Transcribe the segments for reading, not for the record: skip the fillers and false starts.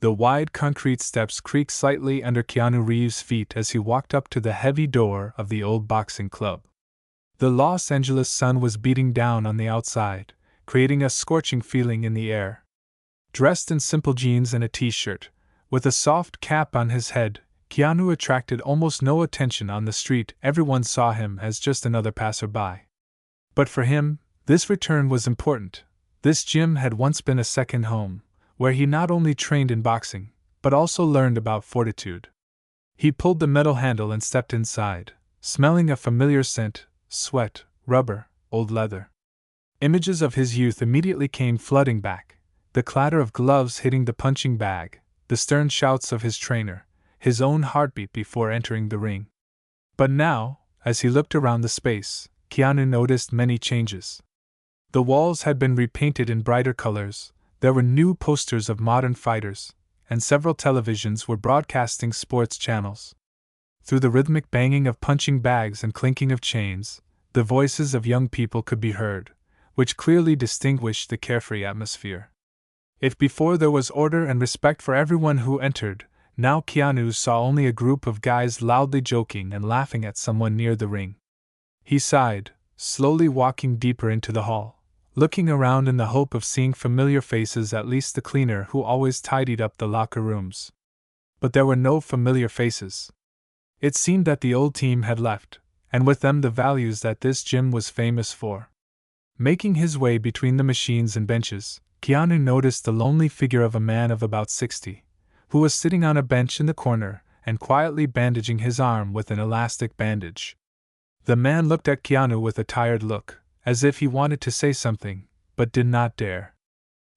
The wide concrete steps creaked slightly under Keanu Reeves' feet as he walked up to the heavy door of the old boxing club. The Los Angeles sun was beating down on the outside, creating a scorching feeling in the air. Dressed in simple jeans and a t-shirt, with a soft cap on his head, Keanu attracted almost no attention on the street. Everyone saw him as just another passerby. But for him, this return was important. This gym had once been a second home, where he not only trained in boxing, but also learned about fortitude. He pulled the metal handle and stepped inside, smelling a familiar scent: sweat, rubber, old leather. Images of his youth immediately came flooding back: the clatter of gloves hitting the punching bag, the stern shouts of his trainer, his own heartbeat before entering the ring. But now, as he looked around the space, Keanu noticed many changes. The walls had been repainted in brighter colors, there were new posters of modern fighters, and several televisions were broadcasting sports channels. Through the rhythmic banging of punching bags and clinking of chains, the voices of young people could be heard, which clearly distinguished the carefree atmosphere. If before there was order and respect for everyone who entered, now Keanu saw only a group of guys loudly joking and laughing at someone near the ring. He sighed, slowly walking deeper into the hall, looking around in the hope of seeing familiar faces, at least the cleaner who always tidied up the locker rooms. But there were no familiar faces. It seemed that the old team had left, and with them the values that this gym was famous for. Making his way between the machines and benches, Keanu noticed the lonely figure of a man of about 60, who was sitting on a bench in the corner and quietly bandaging his arm with an elastic bandage. The man looked at Keanu with a tired look, as if he wanted to say something, but did not dare.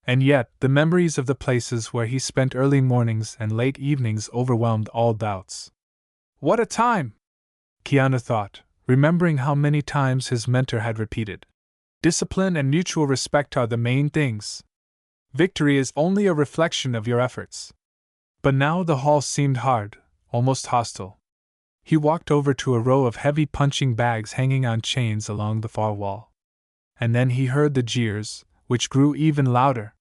And yet, the memories of the places where he spent early mornings and late evenings overwhelmed all doubts. What a time! Keanu thought, remembering how many times his mentor had repeated. Discipline and mutual respect are the main things. Victory is only a reflection of your efforts. But now the hall seemed hard, almost hostile. He walked over to a row of heavy punching bags hanging on chains along the far wall. And then he heard the jeers, which grew even louder.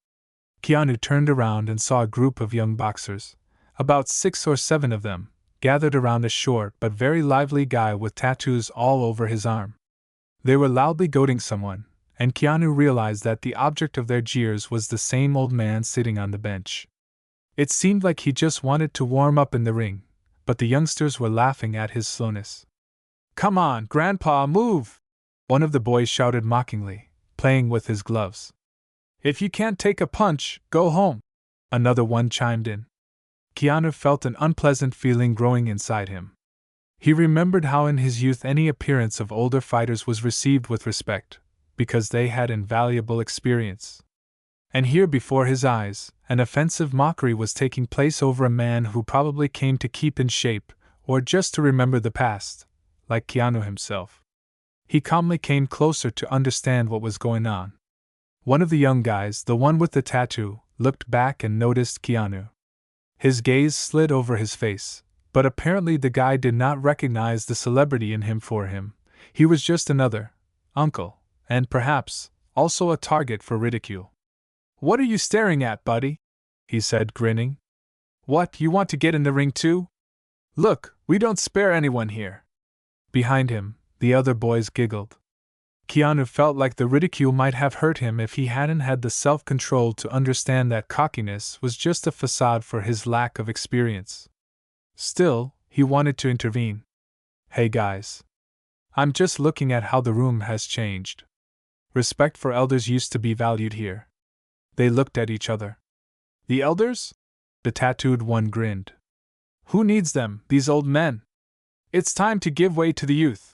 Keanu turned around and saw a group of young boxers, about 6 or 7 of them, gathered around a short but very lively guy with tattoos all over his arm. They were loudly goading someone, and Keanu realized that the object of their jeers was the same old man sitting on the bench. It seemed like he just wanted to warm up in the ring, but the youngsters were laughing at his slowness. "Come on, Grandpa, move!" one of the boys shouted mockingly, playing with his gloves. "If you can't take a punch, go home," another one chimed in. Keanu felt an unpleasant feeling growing inside him. He remembered how in his youth any appearance of older fighters was received with respect, because they had invaluable experience. And here before his eyes, an offensive mockery was taking place over a man who probably came to keep in shape, or just to remember the past, like Keanu himself. He calmly came closer to understand what was going on. One of the young guys, the one with the tattoo, looked back and noticed Keanu. His gaze slid over his face, but apparently the guy did not recognize the celebrity in him. For him, he was just another uncle, and perhaps also a target for ridicule. "What are you staring at, buddy?" he said, grinning. "What, you want to get in the ring too? Look, we don't spare anyone here." Behind him, the other boys giggled. Keanu felt like the ridicule might have hurt him if he hadn't had the self-control to understand that cockiness was just a facade for his lack of experience. Still, he wanted to intervene. "Hey guys. I'm just looking at how the room has changed. Respect for elders used to be valued here." They looked at each other. "The elders?" The tattooed one grinned. "Who needs them, these old men? It's time to give way to the youth."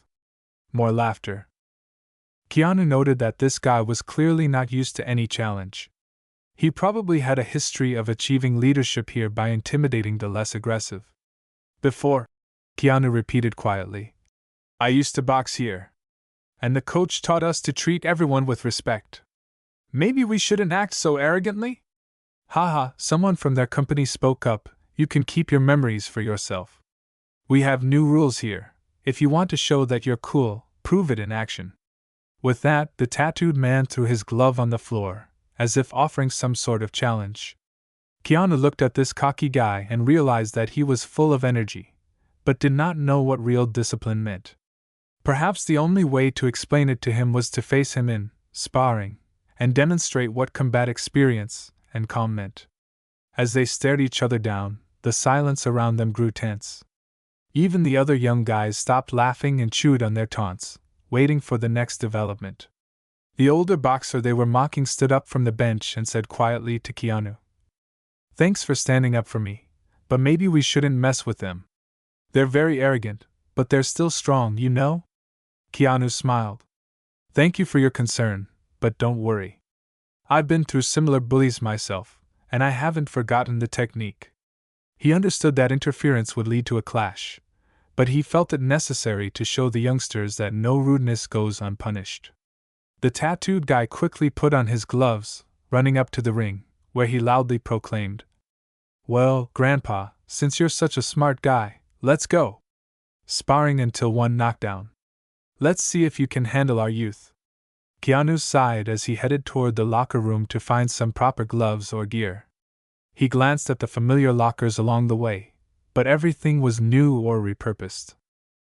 More laughter. Keanu noted that this guy was clearly not used to any challenge. He probably had a history of achieving leadership here by intimidating the less aggressive. "Before," Keanu repeated quietly, "I used to box here. And the coach taught us to treat everyone with respect. Maybe we shouldn't act so arrogantly?" "Haha," someone from their company spoke up, "you can keep your memories for yourself. We have new rules here. If you want to show that you're cool, prove it in action." With that, the tattooed man threw his glove on the floor, as if offering some sort of challenge. Keanu looked at this cocky guy and realized that he was full of energy, but did not know what real discipline meant. Perhaps the only way to explain it to him was to face him in sparring and demonstrate what combat experience and calm meant. As they stared each other down, the silence around them grew tense. Even the other young guys stopped laughing and chewed on their taunts, waiting for the next development. The older boxer they were mocking stood up from the bench and said quietly to Keanu, "Thanks for standing up for me, but maybe we shouldn't mess with them. They're very arrogant, but they're still strong, you know?" Keanu smiled. "Thank you for your concern, but don't worry. I've been through similar bullies myself, and I haven't forgotten the technique." He understood that interference would lead to a clash, but he felt it necessary to show the youngsters that no rudeness goes unpunished. The tattooed guy quickly put on his gloves, running up to the ring, where he loudly proclaimed, "Well, Grandpa, since you're such a smart guy, let's go. Sparring until one knockdown. Let's see if you can handle our youth." Keanu sighed as he headed toward the locker room to find some proper gloves or gear. He glanced at the familiar lockers along the way, but everything was new or repurposed.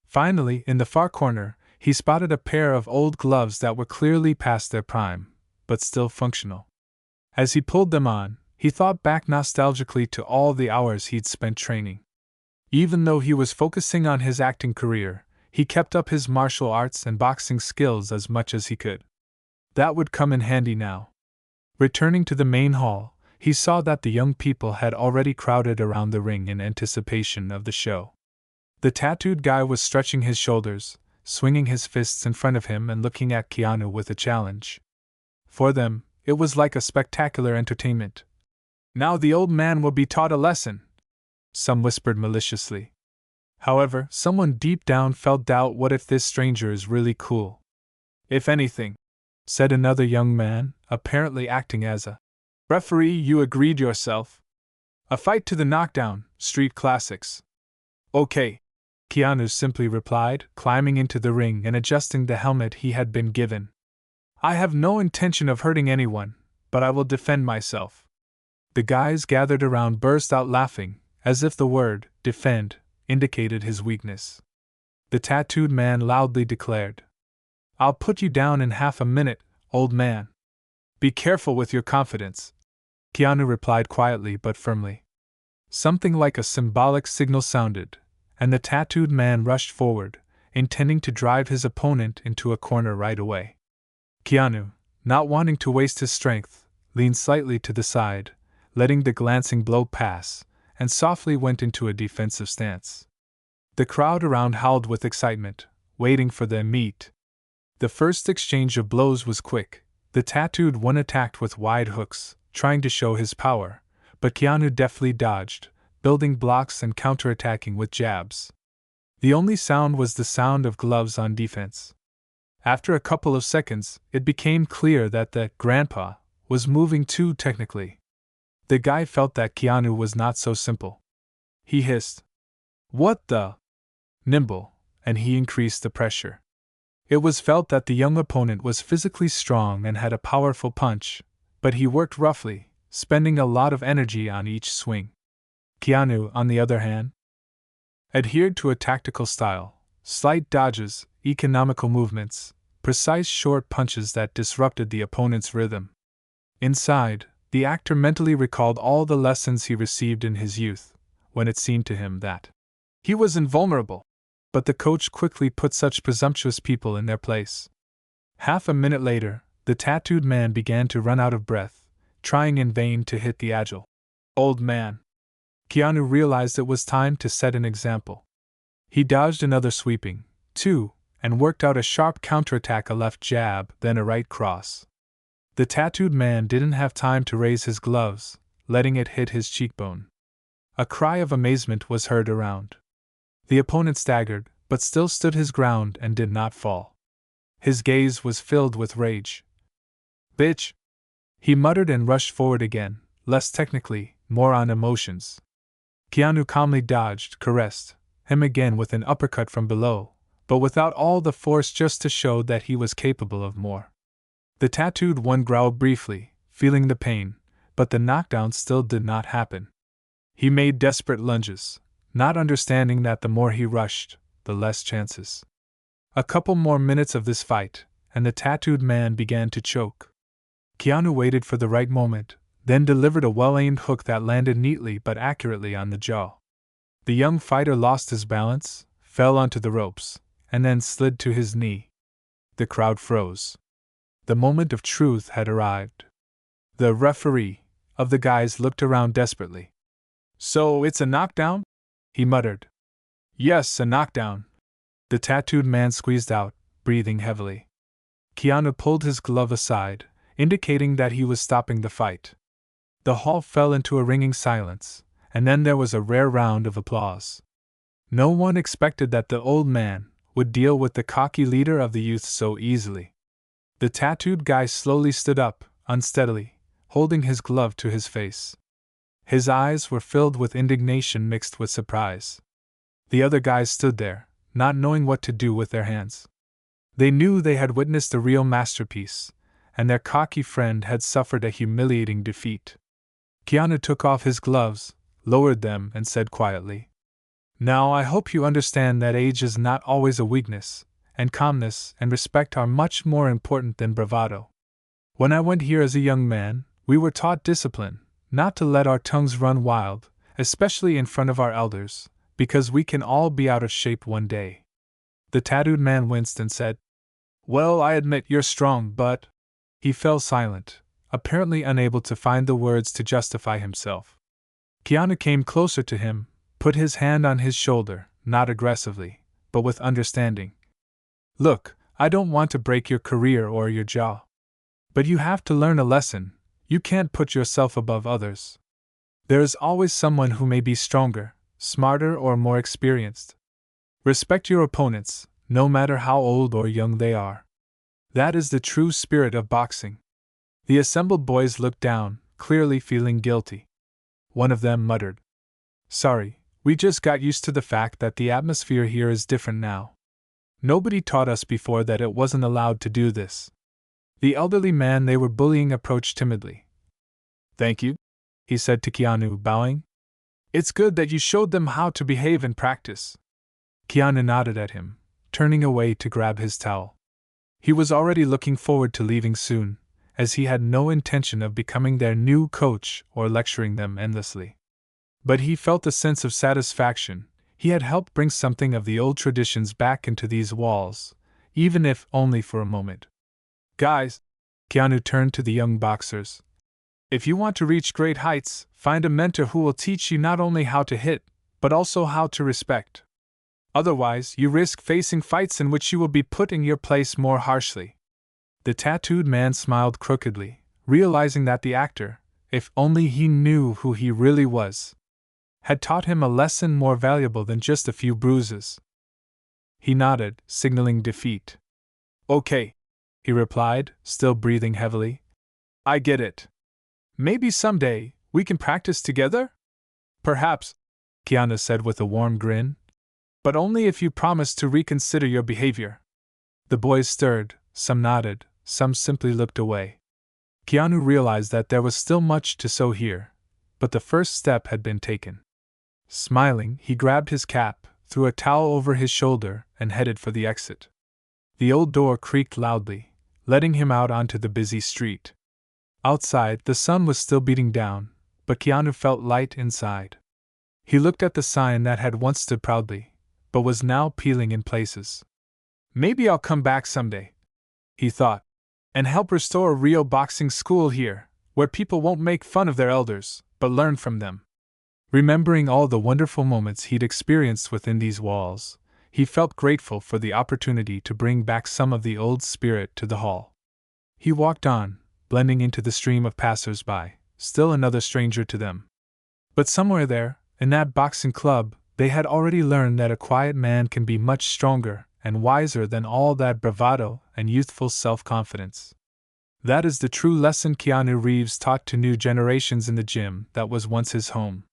Finally, in the far corner, he spotted a pair of old gloves that were clearly past their prime, but still functional. As he pulled them on, he thought back nostalgically to all the hours he'd spent training. Even though he was focusing on his acting career, he kept up his martial arts and boxing skills as much as he could. That would come in handy now. Returning to the main hall, he saw that the young people had already crowded around the ring in anticipation of the show. The tattooed guy was stretching his shoulders, swinging his fists in front of him and looking at Keanu with a challenge. For them, it was like a spectacular entertainment. "Now the old man will be taught a lesson," some whispered maliciously. However, someone deep down felt doubt. What if this stranger is really cool? "If anything," said another young man, apparently acting as a referee, "you agreed yourself. A fight to the knockdown, street classics." "Okay," Keanu simply replied, climbing into the ring and adjusting the helmet he had been given. "I have no intention of hurting anyone, but I will defend myself." The guys gathered around burst out laughing, as if the word defend indicated his weakness. The tattooed man loudly declared, "I'll put you down in half a minute, old man." "Be careful with your confidence," Keanu replied quietly but firmly. Something like a symbolic signal sounded, and the tattooed man rushed forward, intending to drive his opponent into a corner right away. Keanu, not wanting to waste his strength, leaned slightly to the side, letting the glancing blow pass, and softly went into a defensive stance. The crowd around howled with excitement, waiting for the meet. The first exchange of blows was quick. The tattooed one attacked with wide hooks, trying to show his power, but Keanu deftly dodged, building blocks and counterattacking with jabs. The only sound was the sound of gloves on defense. After a couple of seconds, it became clear that the grandpa was moving too technically. The guy felt that Keanu was not so simple. He hissed, "What the?" Nimble, and he increased the pressure. It was felt that the young opponent was physically strong and had a powerful punch, but he worked roughly, spending a lot of energy on each swing. Keanu, on the other hand, adhered to a tactical style, slight dodges, economical movements, precise short punches that disrupted the opponent's rhythm. Inside, the actor mentally recalled all the lessons he received in his youth, when it seemed to him that he was invulnerable. But the coach quickly put such presumptuous people in their place. Half a minute later, the tattooed man began to run out of breath, trying in vain to hit the agile old man. Keanu realized it was time to set an example. He dodged another sweeping, two, and worked out a sharp counterattack, a left jab, then a right cross. The tattooed man didn't have time to raise his gloves, letting it hit his cheekbone. A cry of amazement was heard around. The opponent staggered, but still stood his ground and did not fall. His gaze was filled with rage. "Bitch!" he muttered and rushed forward again, less technically, more on emotions. Keanu calmly dodged, caressed him again with an uppercut from below, but without all the force, just to show that he was capable of more. The tattooed one growled briefly, feeling the pain, but the knockdown still did not happen. He made desperate lunges, not understanding that the more he rushed, the less chances. A couple more minutes of this fight, and the tattooed man began to choke. Keanu waited for the right moment, then delivered a well-aimed hook that landed neatly but accurately on the jaw. The young fighter lost his balance, fell onto the ropes, and then slid to his knee. The crowd froze. The moment of truth had arrived. The referee of the guys looked around desperately. "So it's a knockdown?" he muttered. "Yes, a knockdown." The tattooed man squeezed out, breathing heavily. Keanu pulled his glove aside, indicating that he was stopping the fight. The hall fell into a ringing silence, and then there was a rare round of applause. No one expected that the old man would deal with the cocky leader of the youth so easily. The tattooed guy slowly stood up, unsteadily, holding his glove to his face. His eyes were filled with indignation mixed with surprise. The other guys stood there, not knowing what to do with their hands. They knew they had witnessed a real masterpiece, and their cocky friend had suffered a humiliating defeat. Keanu took off his gloves, lowered them, and said quietly, "Now I hope you understand that age is not always a weakness, and calmness and respect are much more important than bravado. When I went here as a young man, we were taught discipline, not to let our tongues run wild, especially in front of our elders, because we can all be out of shape one day." The tattooed man winced and said, "Well, I admit you're strong, but—" He fell silent, apparently unable to find the words to justify himself. Keanu came closer to him, put his hand on his shoulder, not aggressively, but with understanding. "Look, I don't want to break your career or your jaw. But you have to learn a lesson. You can't put yourself above others. There is always someone who may be stronger, smarter, or more experienced. Respect your opponents, no matter how old or young they are. That is the true spirit of boxing." The assembled boys looked down, clearly feeling guilty. One of them muttered, "Sorry, we just got used to the fact that the atmosphere here is different now. Nobody taught us before that it wasn't allowed to do this." The elderly man they were bullying approached timidly. "Thank you," he said to Keanu, bowing. "It's good that you showed them how to behave in practice." Keanu nodded at him, turning away to grab his towel. He was already looking forward to leaving soon, as he had no intention of becoming their new coach or lecturing them endlessly. But he felt a sense of satisfaction. He had helped bring something of the old traditions back into these walls, even if only for a moment. "Guys," Keanu turned to the young boxers, "if you want to reach great heights, find a mentor who will teach you not only how to hit, but also how to respect. Otherwise, you risk facing fights in which you will be put in your place more harshly." The tattooed man smiled crookedly, realizing that the actor, if only he knew who he really was, had taught him a lesson more valuable than just a few bruises. He nodded, signaling defeat. "Okay," he replied, still breathing heavily. "I get it. Maybe someday we can practice together?" "Perhaps," Keanu said with a warm grin. "But only if you promise to reconsider your behavior." The boys stirred, some nodded, some simply looked away. Keanu realized that there was still much to sow here, but the first step had been taken. Smiling, he grabbed his cap, threw a towel over his shoulder, and headed for the exit. The old door creaked loudly, letting him out onto the busy street. Outside, the sun was still beating down, but Keanu felt light inside. He looked at the sign that had once stood proudly, but was now peeling in places. "Maybe I'll come back someday," he thought, "and help restore a real boxing school here, where people won't make fun of their elders, but learn from them." Remembering all the wonderful moments he'd experienced within these walls, he felt grateful for the opportunity to bring back some of the old spirit to the hall. He walked on, blending into the stream of passers-by, still another stranger to them. But somewhere there, in that boxing club, they had already learned that a quiet man can be much stronger and wiser than all that bravado and youthful self-confidence. That is the true lesson Keanu Reeves taught to new generations in the gym that was once his home.